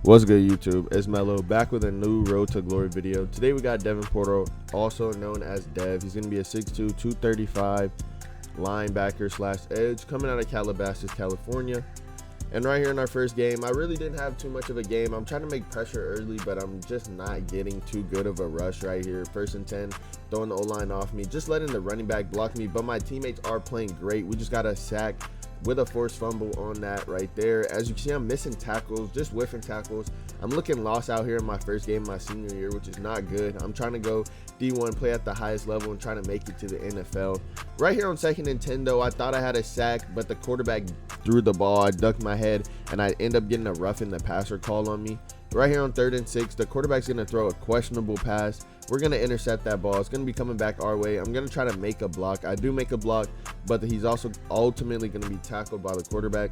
What's good, YouTube? It's Mello back with a new Road to Glory video. Today we got Devin, also known as Dev. He's going to be a 6'2", 235 linebacker slash edge coming out of Calabasas, California. And right here in our first game, I really didn't have too much of a game. I'm trying to make pressure early, but I'm just not getting too good of a rush right here. 1st and 10, throwing the O-line off me, just letting the running back block me, but my teammates are playing great. We just got a sack with a forced fumble on that right there. As you can see, I'm missing tackles, just whiffing tackles. I'm looking lost out here in my first game of my senior year, which is not good. I'm trying to go D1, play at the highest level, and trying to make it to the NFL. Right here on 2nd and 10, though, I thought I had a sack, but the quarterback threw the ball. I ducked my head, and I end up getting a roughing the passer call on me. Right here on 3rd and 6, the quarterback's going to throw a questionable pass. We're going to intercept that ball. It's going to be coming back our way. I'm going to try to make a block. I do make a block, but he's also ultimately going to be tackled by the quarterback.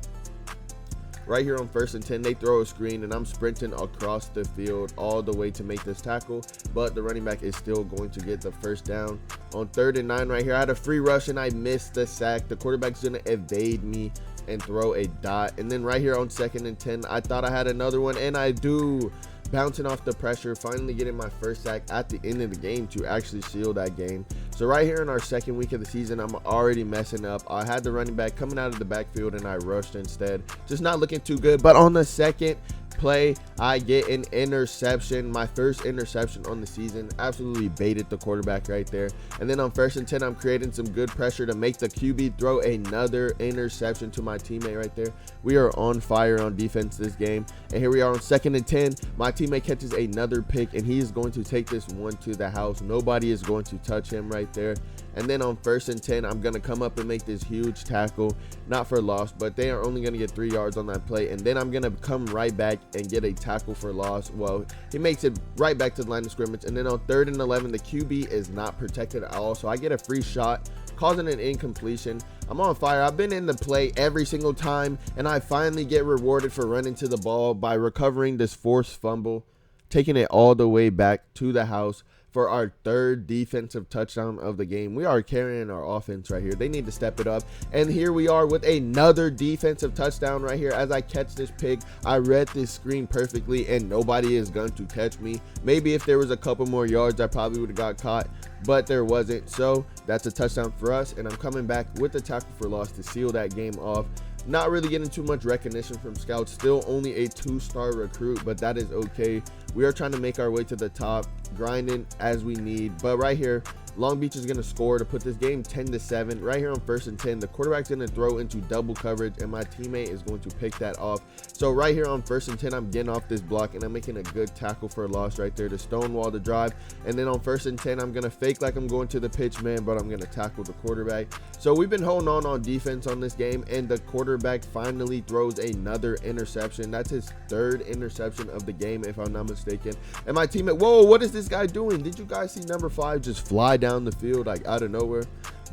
Right here on 1st and 10, they throw a screen, and I'm sprinting across the field all the way to make this tackle, but the running back is still going to get the first down. On 3rd and 9 right here, I had a free rush, and I missed the sack. The quarterback's going to evade me and throw a dot. And then right here on 2nd and 10, I thought I had another one, and I do. Bouncing off the pressure, finally getting my first sack at the end of the game to actually seal that game. So right here in our 2nd week of the season, I'm already messing up. I had the running back coming out of the backfield, and I rushed instead. Just not looking too good. But on the second play, I get an interception, my first interception on the season. Absolutely baited the quarterback right there. And then on 1st and 10, I'm creating some good pressure to make the QB throw another interception to my teammate right there. We are on fire on defense this game. And here we are on 2nd and 10. My teammate catches another pick, and he is going to take this one to the house. Nobody is going to touch him right there. And then on 1st and 10, I'm going to come up and make this huge tackle, not for loss, but they are only going to get 3 yards on that play. And then I'm going to come right back and get a tackle for loss. Well, he makes it right back to the line of scrimmage. And then on 3rd and 11, the QB is not protected at all. So I get a free shot, causing an incompletion. I'm on fire. I've been in the play every single time, and I finally get rewarded for running to the ball by recovering this forced fumble, taking it all the way back to the house for our 3rd defensive touchdown of the game. We are carrying our offense right here. They need to step it up. And here we are with another defensive touchdown right here. As I catch this pick, I read this screen perfectly, and nobody is going to catch me. Maybe if there was a couple more yards, I probably would have got caught, but there wasn't. So that's a touchdown for us, and I'm coming back with the tackle for loss to seal that game off. Not really getting too much recognition from scouts. Still only a 2-star recruit, but that is okay. We are trying to make our way to the top, grinding as we need. But right here, Long Beach is going to score to put this game 10-7. Right here on 1st and 10, the quarterback's going to throw into double coverage, and my teammate is going to pick that off. So right here on 1st and 10, I'm getting off this block, and I'm making a good tackle for a loss right there to stonewall the drive. And then on 1st and 10, I'm going to fake like I'm going to the pitch man, but I'm going to tackle the quarterback. So we've been holding on defense on this game, and the quarterback finally throws another interception. That's his 3rd interception of the game, if I'm not mistaken. And my teammate, whoa, what is this guy doing? Did you guys see number 5 just fly down the field like out of nowhere?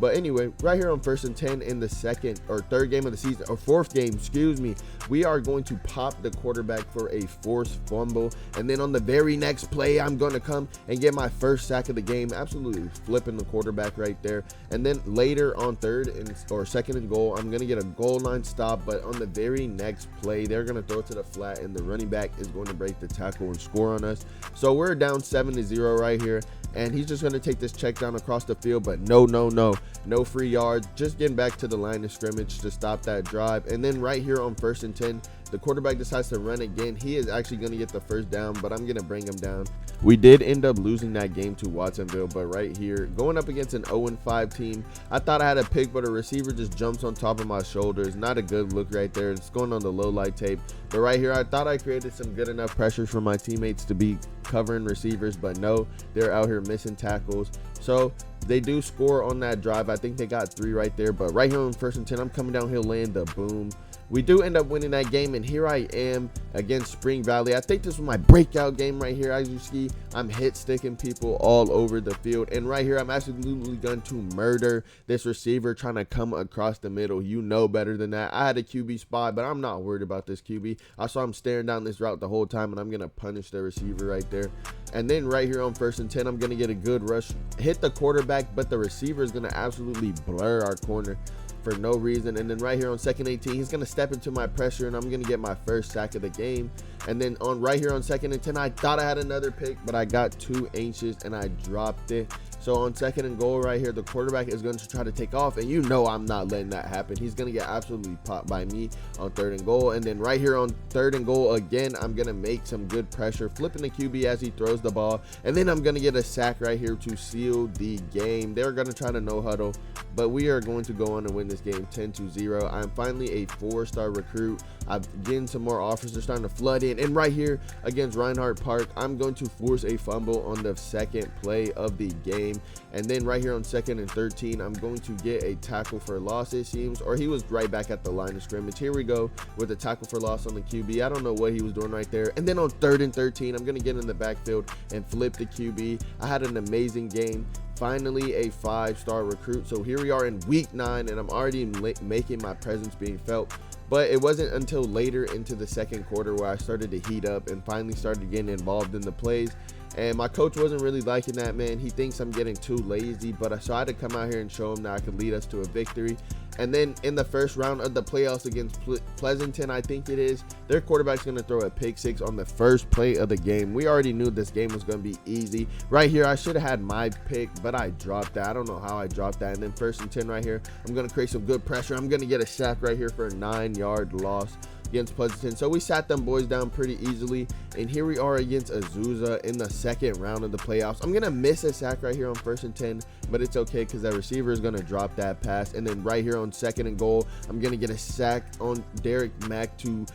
But anyway, right here on 1st and 10 in the 2nd or 3rd game of the season, or 4th game, excuse me, we are going to pop the quarterback for a forced fumble. And then on the very next play, I'm going to come and get my first sack of the game, absolutely flipping the quarterback right there. And then later on 3rd or 2nd and goal, I'm going to get a goal line stop. But on the very next play, they're going to throw it to the flat, and the running back is going to break the tackle and score on us. So we're down 7-0 right here. And he's just going to take this check down across the field, but no free yards, just getting back to the line of scrimmage to stop that drive. And then right here on 1st and 10, the quarterback decides to run again. He is actually going to get the first down, but I'm going to bring him down. We did end up losing that game to Watsonville, but right here, going up against an 0-5 team, I thought I had a pick, but a receiver just jumps on top of my shoulders. Not a good look right there. It's going on the low light tape. But right here, I thought I created some good enough pressure for my teammates to be covering receivers, but no, they're out here missing tackles. So they do score on that drive. I think they got 3 right there, but right here on 1st and 10, I'm coming downhill, laying the boom. We do end up winning that game, and here I am against Spring Valley. I think this was my breakout game right here. As you see, I'm hit sticking people all over the field, and right here, I'm absolutely going to murder this receiver trying to come across the middle. You know better than that. I had a QB spot, but I'm not worried about this QB. I saw him staring down this route the whole time, and I'm going to punish the receiver right there. And then right here on 1st and 10, I'm going to get a good rush, hit the quarterback, but the receiver is going to absolutely blur our corner. for no reason. And then right here on 2nd 18, he's going to step into my pressure, and I'm going to get my first sack of the game. And then on right here on 2nd and 10, I thought I had another pick, but I got too anxious and I dropped it. So on 2nd and goal right here, the quarterback is going to try to take off, and you know I'm not letting that happen. He's going to get absolutely popped by me on 3rd and goal. And then right here on 3rd and goal again, I'm going to make some good pressure, flipping the QB as he throws the ball, and then I'm going to get a sack right here to seal the game. They're going to try to no huddle, but we are going to go on and win this game 10-0. I'm finally a 4-star recruit. I'm getting some more offers. They're starting to flood in, and right here against Reinhardt Park, I'm going to force a fumble on the 2nd play of the game. And then right here on 2nd and 13, I'm going to get a tackle for loss, it seems, or he was right back at the line of scrimmage. Here we go with a tackle for loss on the QB. I don't know what he was doing right there. And then on 3rd and 13, I'm going to get in the backfield and flip the QB. I had an amazing game. Finally a 5-star recruit. So here we are in week 9, and I'm already making my presence being felt. But it wasn't until later into the 2nd quarter where I started to heat up and finally started getting involved in the plays. And my coach wasn't really liking that, man. He thinks I'm getting too lazy, but so I had to come out here and show him that I could lead us to a victory. And then in the first round of the playoffs against Pleasanton, I think it is, their quarterback's going to throw a pick 6 on the first play of the game. We already knew this game was going to be easy. Right here, I should have had my pick, but I dropped that. I don't know how I dropped that. And then 1st and 10 right here, I'm going to create some good pressure. I'm going to get a sack right here for a 9-yard loss against Pleasanton. So we sat them boys down pretty easily, and here we are against Azusa in the 2nd round of the playoffs. I'm gonna miss a sack right here on 1st and 10, but it's okay because the receiver is gonna drop that pass. And then right here on 2nd and goal, I'm gonna get a sack on Derek Mack to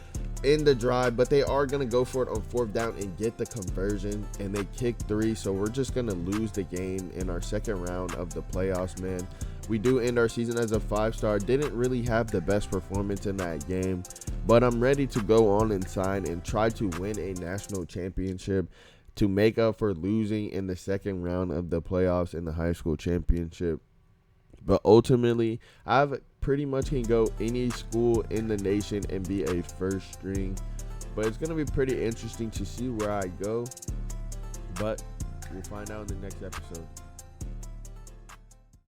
end the drive, but they are gonna go for it on 4th down and get the conversion, and they kick 3. So we're just gonna lose the game in our 2nd round of the playoffs, man. We do end our season as a 5-star. Didn't really have the best performance in that game, but I'm ready to go on and sign and try to win a national championship to make up for losing in the 2nd round of the playoffs in the high school championship. But ultimately, I've pretty much can go any school in the nation and be a 1st string. But it's going to be pretty interesting to see where I go. But we'll find out in the next episode.